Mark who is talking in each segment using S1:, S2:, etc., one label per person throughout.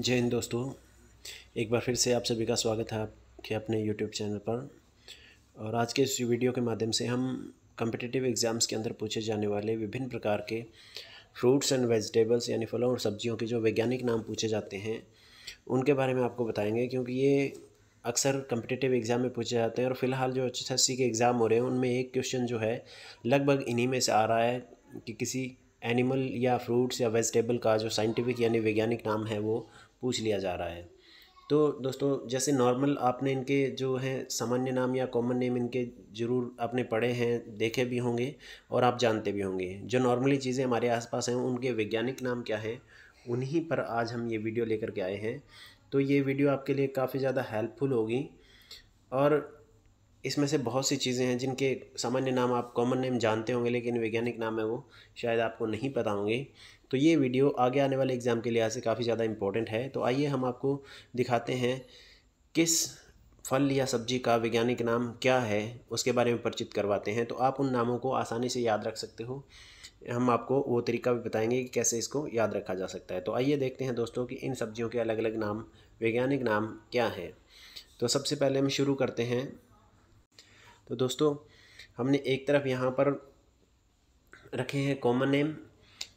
S1: जय हिंद दोस्तों। एक बार फिर से आप सभी का स्वागत है आपके अपने यूट्यूब चैनल पर। और आज के इस वीडियो के माध्यम से हम कम्पिटिटिव एग्ज़ाम्स के अंदर पूछे जाने वाले विभिन्न प्रकार के फ्रूट्स एंड वेजिटेबल्स यानी फलों और सब्जियों के जो वैज्ञानिक नाम पूछे जाते हैं उनके बारे में आपको बताएंगे, क्योंकि ये अक्सर कम्पिटिटिव एग्ज़ाम में पूछे जाते हैं। और फिलहाल जो HSC के एग्ज़ाम हो रहे हैं उनमें एक क्वेश्चन जो है लगभग इन्हीं में से आ रहा है कि किसी एनिमल या फ्रूट्स या वेजिटेबल का जो साइंटिफिक यानी वैज्ञानिक नाम है वो पूछ लिया जा रहा है। तो दोस्तों, जैसे नॉर्मल आपने इनके जो हैं सामान्य नाम या कॉमन नेम इनके ज़रूर आपने पढ़े हैं, देखे भी होंगे और आप जानते भी होंगे। जो नॉर्मली चीज़ें हमारे आसपास हैं उनके वैज्ञानिक नाम क्या हैं, उन्हीं पर आज हम ये वीडियो लेकर के आए हैं। तो ये वीडियो आपके लिए काफ़ी ज़्यादा हेल्पफुल होगी। और इसमें से बहुत सी चीज़ें हैं जिनके सामान्य नाम आप कॉमन नेम जानते होंगे, लेकिन वैज्ञानिक नाम है वो शायद आपको नहीं पता होंगे। तो ये वीडियो आगे आने वाले एग्ज़ाम के लिहाज से काफ़ी ज़्यादा इम्पोर्टेंट है। तो आइए हम आपको दिखाते हैं किस फल या सब्जी का वैज्ञानिक नाम क्या है, उसके बारे में परिचित करवाते हैं। तो आप उन नामों को आसानी से याद रख सकते हो। हम आपको वो तरीका भी बताएंगे कि कैसे इसको याद रखा जा सकता है। तो आइए देखते हैं दोस्तों कि इन सब्जियों के अलग अलग नाम, वैज्ञानिक नाम क्या है। तो सबसे पहले हम शुरू करते हैं। तो दोस्तों, हमने एक तरफ यहाँ पर रखे हैं कॉमन नेम,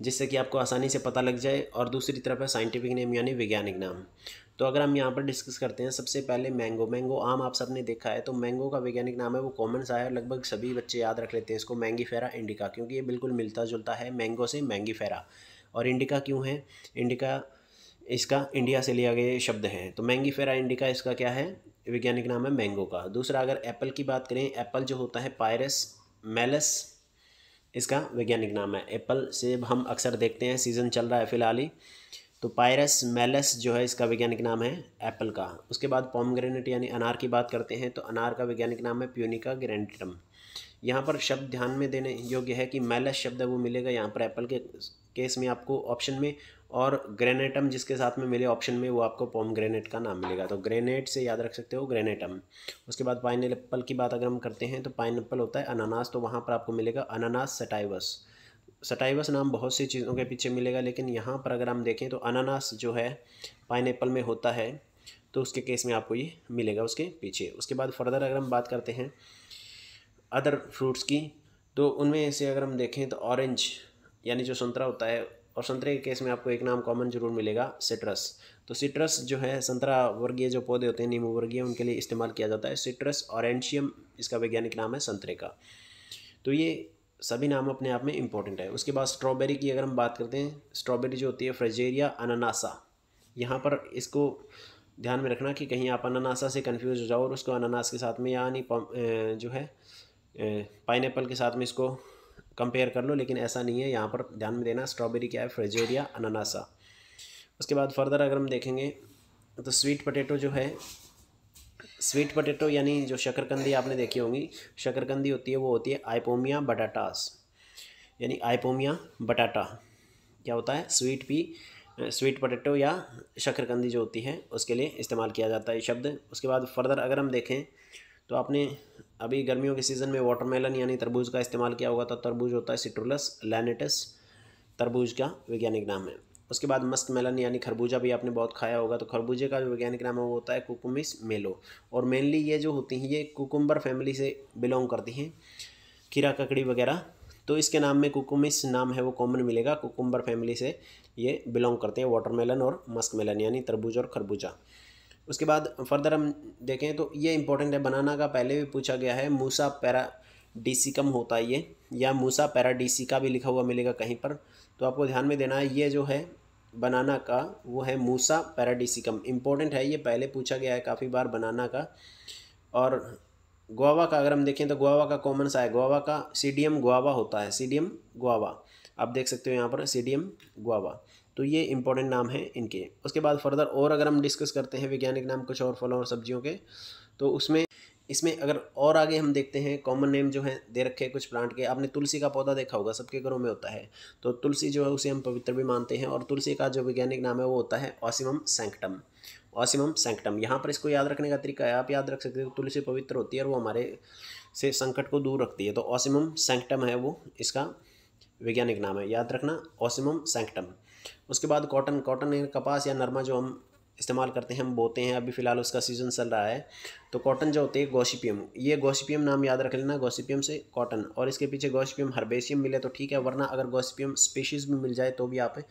S1: जिससे कि आपको आसानी से पता लग जाए, और दूसरी तरफ है साइंटिफिक नेम यानी वैज्ञानिक नाम। तो अगर हम यहाँ पर डिस्कस करते हैं, सबसे पहले मैंगो। मैंगो आम आप सबने देखा है, तो मैंगो का वैज्ञानिक नाम है वो कॉमन सा है, लगभग सभी बच्चे याद रख लेते हैं इसको, मैंगीफेरा इंडिका, क्योंकि ये बिल्कुल मिलता जुलता है मैंगो से, मैंगीफेरा। और इंडिका क्यों है? इंडिका इसका इंडिया से लिया गया शब्द है। तो मैंगीफेरा इंडिका इसका क्या है? वैज्ञानिक नाम है मैंगो का। दूसरा, अगर एप्पल की बात करें, एप्पल जो होता है पायरस मेलस, इसका वैज्ञानिक नाम है। एप्पल सेब हम अक्सर देखते हैं, सीज़न चल रहा है फ़िलहाल ही, तो पायरस मेलस जो है इसका वैज्ञानिक नाम है एप्पल का। उसके बाद पोमग्रेनेट यानी अनार की बात करते हैं, तो अनार का वैज्ञानिक नाम है प्यूनिका ग्रैंडिटम। यहाँ पर शब्द ध्यान में देने योग्य है कि मेलस शब्द है वो मिलेगा यहाँ पर एप्पल के केस में आपको ऑप्शन में, और ग्रेनेटम जिसके साथ में मिले ऑप्शन में वो आपको पोमग्रेनेट का नाम मिलेगा। तो ग्रेनेट से याद रख सकते हो, ग्रेनेटम। उसके बाद पाइनएप्पल की बात अगर हम करते हैं, तो पाइनएप्पल होता है अनानास, तो वहाँ पर आपको मिलेगा अनानास सटाइवस। सटाइवस नाम बहुत सी चीज़ों के पीछे मिलेगा, लेकिन यहाँ पर अगर हम देखें तो अनानास जो है पाइनएप्पल में होता है, तो उसके केस में आपको ये मिलेगा उसके पीछे। उसके बाद फर्दर अगर हम बात करते हैं अदर फ्रूट्स की, तो उनमें से अगर हम देखें तो ऑरेंज यानी जो संतरा होता है, और संतरे के केस में आपको एक नाम कॉमन जरूर मिलेगा, सिट्रस। तो सिट्रस जो है संतरा वर्गीय जो पौधे होते हैं, नींबू वर्गीय, उनके लिए इस्तेमाल किया जाता है। सिट्रस ऑरेंशियम इसका वैज्ञानिक नाम है संतरे का। तो ये सभी नाम अपने आप में इम्पोर्टेंट है। उसके बाद स्ट्रॉबेरी की अगर हम बात करते हैं, स्ट्रॉबेरी जो होती है फ्रेजेरिया अनानासा। यहाँ पर इसको ध्यान में रखना कि कहीं आप अनानासा से कंफ्यूज हो जाओ और उसको अनानास के साथ में यानी जो है पाइनएप्पल के साथ में इसको कंपेयर कर लो, लेकिन ऐसा नहीं है। यहाँ पर ध्यान में देना स्ट्रॉबेरी क्या है, फ्रेजेरिया अनानासा। उसके बाद फर्दर अगर हम देखेंगे तो स्वीट पोटैटो जो है, स्वीट पोटैटो यानी जो शकरकंदी आपने देखी होंगी, शकरकंदी होती है वो होती है आइपोमिया बटाटास, यानी आइपोमिया बटाटा क्या होता है, स्वीट पोटैटो या शकरकंदी जो होती है उसके लिए इस्तेमाल किया जाता है ये शब्द। उसके बाद फर्दर अगर हम देखें तो आपने अभी गर्मियों के सीज़न में वाटरमेलन यानी तरबूज का इस्तेमाल किया होगा, तो तरबूज होता है सिट्रुलस लैनेटस, तरबूज का वैज्ञानिक नाम है। उसके बाद मस्क मेलन यानी खरबूजा भी आपने बहुत खाया होगा, तो खरबूजे का जो वैज्ञानिक नाम है वो होता है कुकुमिस मेलो। और मेनली ये जो होती हैं ये कुकुम्बर फैमिली से बिलोंग करती हैं, खीरा ककड़ी वगैरह। तो इसके नाम में कुकुमिस नाम है वो कॉमन मिलेगा, कुकुम्बर फैमिली से ये बिलोंग करते हैं, वाटरमेलन और मस्क मेलन यानी तरबूज और खरबूजा। उसके बाद फर्दर हम देखें तो ये इंपॉर्टेंट है, बनाना का पहले भी पूछा गया है, मूसा पैराडिसिकम होता है ये, या मूसा पैराडिसिका भी लिखा हुआ मिलेगा कहीं पर, तो आपको ध्यान में देना है ये जो है बनाना का वो है मूसा पैराडिसिकम, इंपॉर्टेंट है, ये पहले पूछा गया है काफ़ी बार बनाना का। और गुआवा का अगर हम देखें तो गुआवा का कॉमन सा है, गुआवा का सीडियम गुआवा होता है, सीडियम गुआवा आप देख सकते हो यहाँ पर, सीडियम गुआवा। तो ये इंपॉर्टेंट नाम है इनके। उसके बाद फर्दर और अगर हम डिस्कस करते हैं वैज्ञानिक नाम कुछ और फलों और सब्जियों के, तो उसमें इसमें अगर और आगे हम देखते हैं कॉमन नेम जो है दे रखे हैं कुछ प्लांट के। आपने तुलसी का पौधा देखा होगा, सबके घरों में होता है, तो तुलसी जो है उसे हम पवित्र भी मानते हैं, और तुलसी का जो वैज्ञानिक नाम है वो होता है ऑसिमम सैंक्टम, ऑसिमम सैंक्टम। यहाँ पर इसको याद रखने का तरीका है, आप याद रख सकते हो तुलसी पवित्र होती है और वो हमारे से संकट को दूर रखती है, तो ऑसिमम सैंक्टम है वो इसका वैज्ञानिक नाम है, याद रखना ऑसिमम सैंक्टम। उसके बाद कॉटन, कॉटन कपास या नरमा जो हम इस्तेमाल करते हैं, हम बोते हैं, अभी फ़िलहाल उसका सीज़न चल रहा है। तो कॉटन जो होती है गॉसिपियम, ये गॉसिपियम नाम याद रख लेना, गॉसिपियम से कॉटन, और इसके पीछे गॉसिपियम हर्बेशियम मिले तो ठीक है, वरना अगर गॉसिपियम स्पीशीज़ भी मिल जाए तो भी आप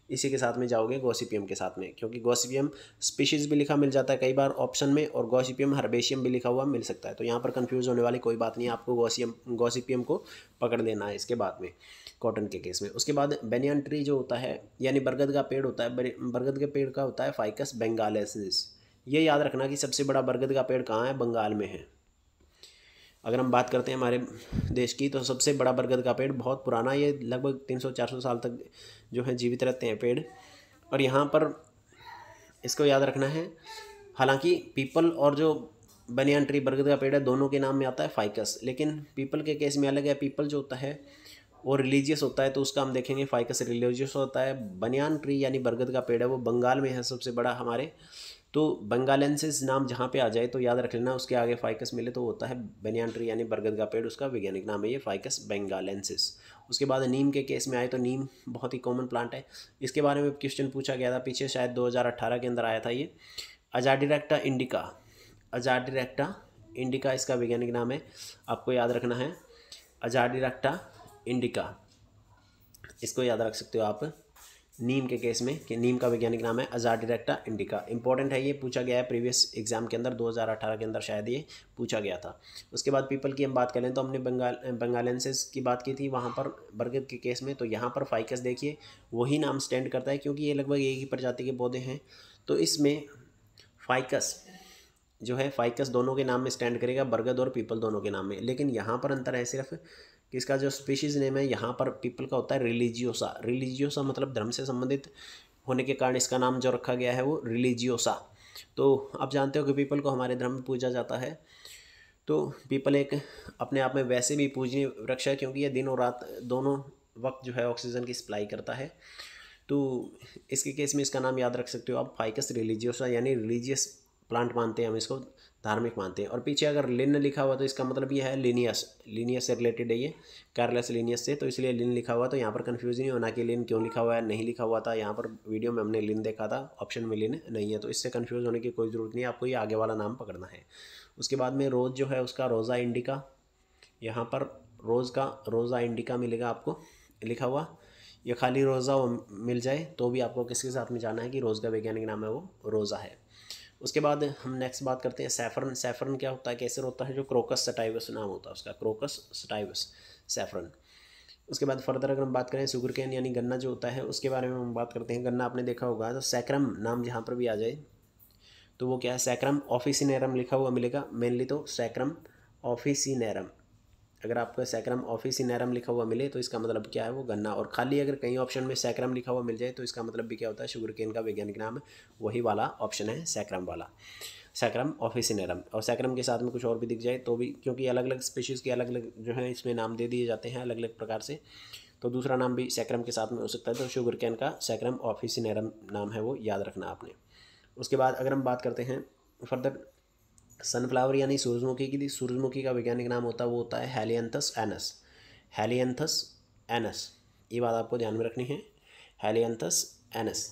S1: इसी के साथ में जाओगे गॉसिपियम के साथ में, क्योंकि गॉसिपियम स्पीशीज़ भी लिखा मिल जाता है कई बार ऑप्शन में, और गॉसिपियम हर्बेशियम भी लिखा हुआ मिल सकता है। तो यहाँ पर कंफ्यूज होने वाली कोई बात नहीं है, आपको गॉसिपियम को पकड़ लेना है इसके बाद में कॉटन के केस में। उसके बाद बेनियन ट्री जो होता है, यानी बरगद का पेड़ होता है, बरगद के पेड़ का होता है फाइकस बेंगालेंसिस। ये याद रखना कि सबसे बड़ा बरगद का पेड़ कहाँ है, बंगाल में है। अगर हम बात करते हैं हमारे देश की, तो सबसे बड़ा बरगद का पेड़ बहुत पुराना, ये लगभग 300-400 साल तक जो है जीवित रहते हैं पेड़, और यहाँ पर इसको याद रखना है। हालांकि पीपल और जो बनियान ट्री बरगद का पेड़ है, दोनों के नाम में आता है फाइकस, लेकिन पीपल के केस में अलग है। पीपल जो होता है वो रिलीजियस होता है, तो उसका हम देखेंगे फाइकस रिलीजियस होता है। बनियान ट्री यानी बरगद का पेड़ है, वो बंगाल में है सबसे बड़ा हमारे। तो बंगालेंसिस नाम जहाँ पे आ जाए तो याद रख लेना, उसके आगे फाइकस मिले तो होता है बनियान ट्री यानी बरगद का पेड़, उसका वैज्ञानिक नाम है ये फाइकस बेंगालेंसिस। उसके बाद नीम के केस में आए तो नीम बहुत ही कॉमन प्लांट है, इसके बारे में क्वेश्चन पूछा गया था पीछे, शायद 2018 के अंदर आया था ये। अजाडिरेक्टा इंडिका, अजाडिरेक्टा इंडिका इसका वैज्ञानिक नाम है, आपको याद रखना है, अजाडिरेक्टा इंडिका, इसको याद रख सकते हो आप नीम के केस में, कि नीम का वैज्ञानिक नाम है अजाडिरेक्टा इंडिका। इंपॉर्टेंट है, ये पूछा गया है प्रीवियस एग्जाम के अंदर, 2018 के अंदर शायद ये पूछा गया था। उसके बाद पीपल की हम बात करें तो हमने बंगालेंसिस की बात की थी वहाँ पर बरगद के केस में, तो यहाँ पर फाइकस देखिए वही नाम स्टैंड करता है, क्योंकि ये लगभग एक ही प्रजाति के पौधे हैं, तो इसमें फाइकस जो है, फाइकस दोनों के नाम में स्टैंड करेगा, बरगद और पीपल दोनों के नाम में। लेकिन यहाँ पर अंतर है सिर्फ कि इसका जो स्पीशीज़ नेम है यहाँ पर पीपल का होता है रिलीजियोसा। रिलीजियोसा मतलब धर्म से संबंधित होने के कारण इसका नाम जो रखा गया है वो रिलीजियोसा। तो आप जानते हो कि पीपल को हमारे धर्म में पूजा जाता है, तो पीपल एक अपने आप में वैसे भी पूजनीय वृक्ष है, क्योंकि ये दिन और रात दोनों वक्त जो है ऑक्सीजन की सप्लाई करता है। तो इसके केस में इसका नाम याद रख सकते हो आप, फाइकस रिलीजियोसा, यानी रिलीजियस प्लांट मानते हैं हम इसको, धार्मिक मानते हैं। और पीछे अगर लिन लिखा हुआ तो इसका मतलब ये है लिनियस, लिनियस से रिलेटेड है ये, कार्यलस लिनियस से, तो इसलिए लिन लिखा हुआ। तो यहाँ पर कन्फ्यूज नहीं होना कि लिन क्यों लिखा हुआ है, नहीं लिखा हुआ था, यहाँ पर वीडियो में हमने लिन देखा था, ऑप्शन में लिन नहीं है, तो इससे कन्फ्यूज होने की कोई ज़रूरत नहीं है, आपको ये आगे वाला नाम पकड़ना है। उसके बाद में रोज़ जो है उसका रोज़ा इंडिका, यहाँ पर रोज़ का रोज़ा इंडिका मिलेगा आपको लिखा हुआ, या खाली रोज़ा मिल जाए तो भी आपको किसके साथ में जाना है कि रोज़ का वैज्ञानिक नाम है वो रोज़ा है। उसके बाद हम नेक्स्ट बात करते हैं सैफरन। सैफरन क्या होता है, कैसे होता है, जो क्रोकस सटाइवस नाम होता है उसका, क्रोकस सटाइवस सैफरन। उसके बाद फर्दर अगर हम बात करें शुगर केन यानी गन्ना जो होता है, उसके बारे में हम बात करते हैं। गन्ना आपने देखा होगा, तो सैक्रम नाम जहाँ पर भी आ जाए तो वो क्या है, सैक्रम ऑफिसिनेरम लिखा हुआ मिलेगा मेनली, तो सैक्रम ऑफिसिनेरम। अगर आपको सैक्रम ऑफिसिनेरम लिखा हुआ मिले तो इसका मतलब क्या है, वो गन्ना। और खाली अगर कहीं ऑप्शन में सैक्रम लिखा हुआ मिल जाए तो इसका मतलब भी क्या होता है, शुगर केन का वैज्ञानिक नाम है, वही वाला ऑप्शन है सैक्रम वाला, सैक्रम ऑफिसिनेरम। और सैक्रम के साथ में कुछ और भी दिख जाए तो भी, क्योंकि अलग अलग स्पीशीज़ के अलग अलग जो है इसमें नाम दे दिए जाते हैं अलग अलग प्रकार से, तो दूसरा नाम भी सैक्रम के साथ में हो सकता है। तो शुगर केन का सैक्रम ऑफिसिनेरम नाम है, वो याद रखना आपने। उसके बाद अगर हम बात करते हैं फर्दर सनफ्लावर यानी सूरजमुखी की, सूरजमुखी का वैज्ञानिक नाम होता है वो होता है हेलियंथस एनस, हेलियंथस एनस, ये बात आपको ध्यान में रखनी है, हेलियंथस एनस।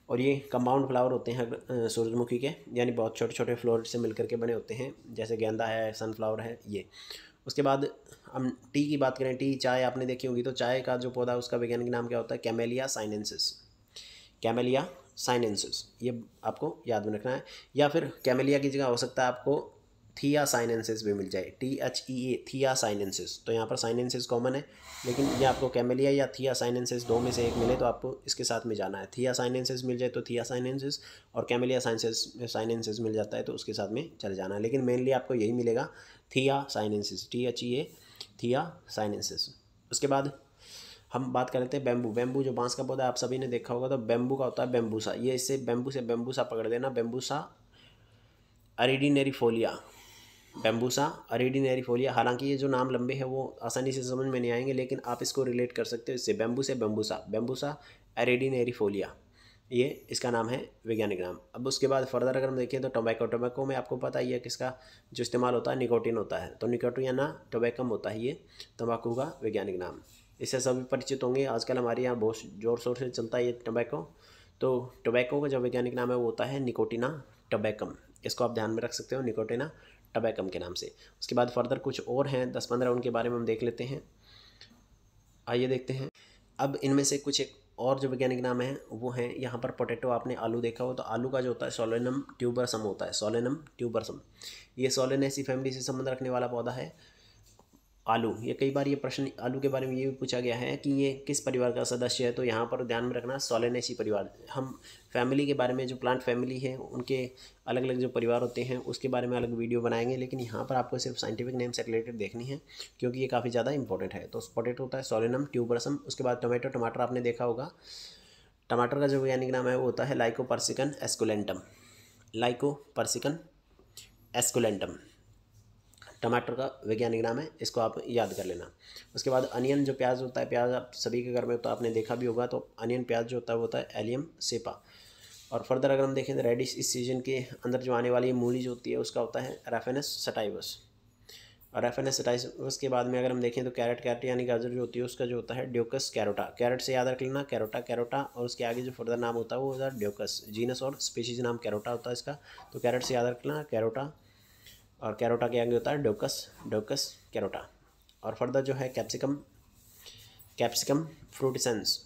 S1: और ये कंपाउंड फ्लावर होते हैं सूरजमुखी के, यानी बहुत छोटे छोटे फ्लोर से मिलकर के बने होते हैं, जैसे गेंदा है, सनफ्लावर है ये। उसके बाद हम टी की बात करें, टी चाय आपने देखी होगी, तो चाय का जो पौधा उसका वैज्ञानिक नाम क्या होता है, कैमेलिया साइनेंसिस, कैमेलिया साइनेंसिस, ये आपको याद में रखना है। या फिर कैमेलिया की जगह हो सकता है आपको थिया साइनेंसिस भी मिल जाए, THEA, थिया साइनेंसिस। तो यहाँ पर साइनेंसिस कॉमन है, लेकिन ये आपको कैमेलिया या थिया साइनेंसिस दो में से एक मिले तो आपको इसके साथ में जाना है। थिया साइनेंसिस मिल जाए तो थिया साइनेंसिस, और कैमेलिया साइनेंसिस मिल जाता है तो उसके साथ में चले जाना है, लेकिन मेनली आपको यही मिलेगा, थिया साइनेंसिस, THEA, थिया साइनेंसिस। उसके बाद हम बात कर लेते हैं बैम्बू। बैम्बू जो बांस का पौधा आप सभी ने देखा होगा, तो बैम्बू का होता है बैम्बूसा, ये इससे बैम्बूसा पकड़ देना, बैम्बूसा अरिडिनेरिफोलिया, बैम्बूसा अरिडिनेरिफोलिया। हालांकि ये जो नाम लंबे हैं वो आसानी से समझ में नहीं आएंगे, लेकिन आप इसको रिलेट कर सकते हो इससे, बैम्बू से बैम्बूसा, बैम्बूसा अरिडिनेरिफोलिया, ये इसका नाम है वैज्ञानिक नाम। अब उसके बाद फर्दर अगर हम देखें तो टोबैको, टोबैको में आपको पता ही है किसका जो इस्तेमाल होता है, निकोटिन होता है, तो निकोटियाना टोबैकम होता है ये तंबाकू का वैज्ञानिक नाम। इससे सभी परिचित होंगे, आजकल हमारे यहाँ बहुत जोर शोर से चलता है ये टोबैको। तो टोबैको का जो वैज्ञानिक नाम है वो होता है निकोटिना टोबैकम। इसको आप ध्यान में रख सकते हो, निकोटिना टोबैकम के नाम से। उसके बाद फर्दर कुछ और हैं 10-15, उनके बारे में हम देख लेते हैं। आइए देखते हैं। अब इनमें से कुछ एक और जो वैज्ञानिक नाम है वो हैं, यहाँ पर पोटैटो, आपने आलू देखा हो तो आलू का जो होता है सोलेनम ट्यूबरसम होता है, सोलेनम ट्यूबरसम। ये सोलेनेसी फैमिली से संबंध रखने वाला पौधा है आलू। ये कई बार ये प्रश्न आलू के बारे में ये भी पूछा गया है कि ये किस परिवार का सदस्य है, तो यहाँ पर ध्यान में रखना सोलेनेसी परिवार। हम फैमिली के बारे में, जो प्लांट फैमिली है उनके अलग अलग जो परिवार होते हैं उसके बारे में अलग वीडियो बनाएंगे, लेकिन यहाँ पर आपको सिर्फ साइंटिफिक नेम से रिलेटेड देखनी है क्योंकि ये काफ़ी ज़्यादा इंपॉर्टेंट है। तो पोटैटो होता है सोलेनम ट्यूबरसम। उसके बाद टोमेटो, टमाटर आपने देखा होगा। टमाटर का जो वैज्ञानिक नाम है वो होता है लाइकोपर्सिकन एस्कुलेंटम, लाइकोपर्सिकन एस्कुलेंटम टमाटर का वैज्ञानिक नाम है, इसको आप याद कर लेना। उसके बाद अनियन, जो प्याज होता है, प्याज आप सभी के घर में होता है, आपने देखा भी होगा, तो अनियन प्याज जो होता है वो होता है एलियम सेपा। और फर्दर अगर हम देखें तो रेडिश इस सीजन के अंदर जो आने वाली मूली जो होती है उसका होता है रेफेनस सटाइवस। और रेफेनस सटाइवस के बाद में अगर हम देखें तो कैरेट यानी गाजर जो होती है उसका जो होता है ड्योकस कैरोटा। कैरेट से याद रख लेना कैरोटा, और उसके आगे जो फर्दर नाम होता है वो होता है ड्योकस। जीनस और स्पीशीज नाम कैरोटा होता है इसका, तो कैरेट से याद रख लेना कैरोटा, और कैरोटा के आगे होता है डोकस कैरोटा। और फर्दर जो है कैप्सिकम फ्रूटिसेंस,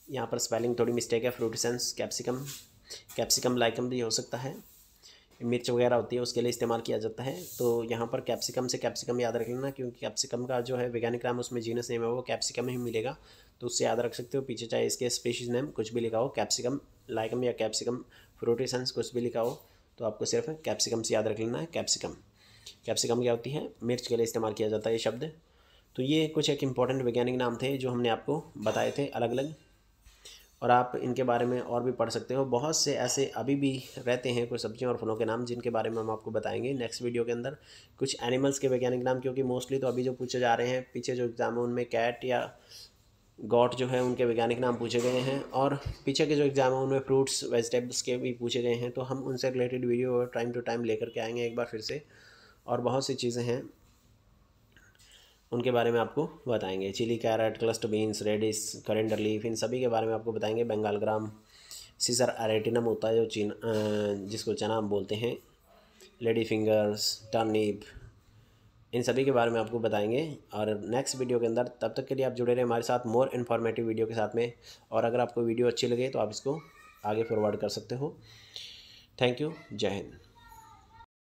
S1: यहाँ पर स्पेलिंग थोड़ी मिस्टेक है, फ्रूटिसेंस कैप्सिकम लाइकम भी हो सकता है, मिर्च वगैरह होती है उसके लिए इस्तेमाल किया जाता है। तो यहाँ पर कैप्सिकम से कैप्सिकम याद रख लेना, क्योंकि कैप्सिकम का जो है वैज्ञानिक नाम उसमें जीनस नेम है वो कैप्सिकम ही मिलेगा, तो उससे याद रख सकते हो। पीछे चाहे इसके स्पीशीज़ नेम कुछ भी लिखा हो, कैप्सिकम लाइकम या कैप्सिकम फ्रूटिसेंस कुछ भी लिखा हो, तो आपको सिर्फ कैप्सिकम से याद रख लेना है। कैप्सिकम क्या होती है, मिर्च के लिए इस्तेमाल किया जाता है ये शब्द। तो ये कुछ एक इम्पॉर्टेंट वैज्ञानिक नाम थे जो हमने आपको बताए थे अलग अलग, और आप इनके बारे में और भी पढ़ सकते हो। बहुत से ऐसे अभी भी रहते हैं कुछ सब्जियों और फलों के नाम जिनके बारे में हम आपको बताएंगे नेक्स्ट वीडियो के अंदर। कुछ एनिमल्स के वैज्ञानिक नाम, क्योंकि मोस्टली तो अभी जो पूछे जा रहे हैं, पीछे जो एग्जाम है उनमें कैट या गॉट जो है उनके वैज्ञानिक नाम पूछे गए हैं, और पीछे के जो एग्जाम है उनमें फ्रूट्स वेजिटेबल्स के भी पूछे गए हैं। तो हम उनसे related video time to time लेकर के आएंगे एक बार फिर से, और बहुत सी चीज़ें हैं उनके बारे में आपको बताएंगे। Chilli carrot, cluster beans, radish, coriander leaf, इन सभी के बारे में आपको बताएंगे। बंगाल ग्राम, सीजर अरेटिनम होता है जो जिसको चना बोलते हैं, लेडी फिंगर्स, टर्निप, इन सभी के बारे में आपको बताएंगे और नेक्स्ट वीडियो के अंदर। तब तक के लिए आप जुड़े रहे हमारे साथ मोर इन्फॉर्मेटिव वीडियो के साथ में, और अगर आपको वीडियो अच्छी लगे तो आप इसको आगे फॉरवर्ड कर सकते हो। थैंक यू, जय हिंद।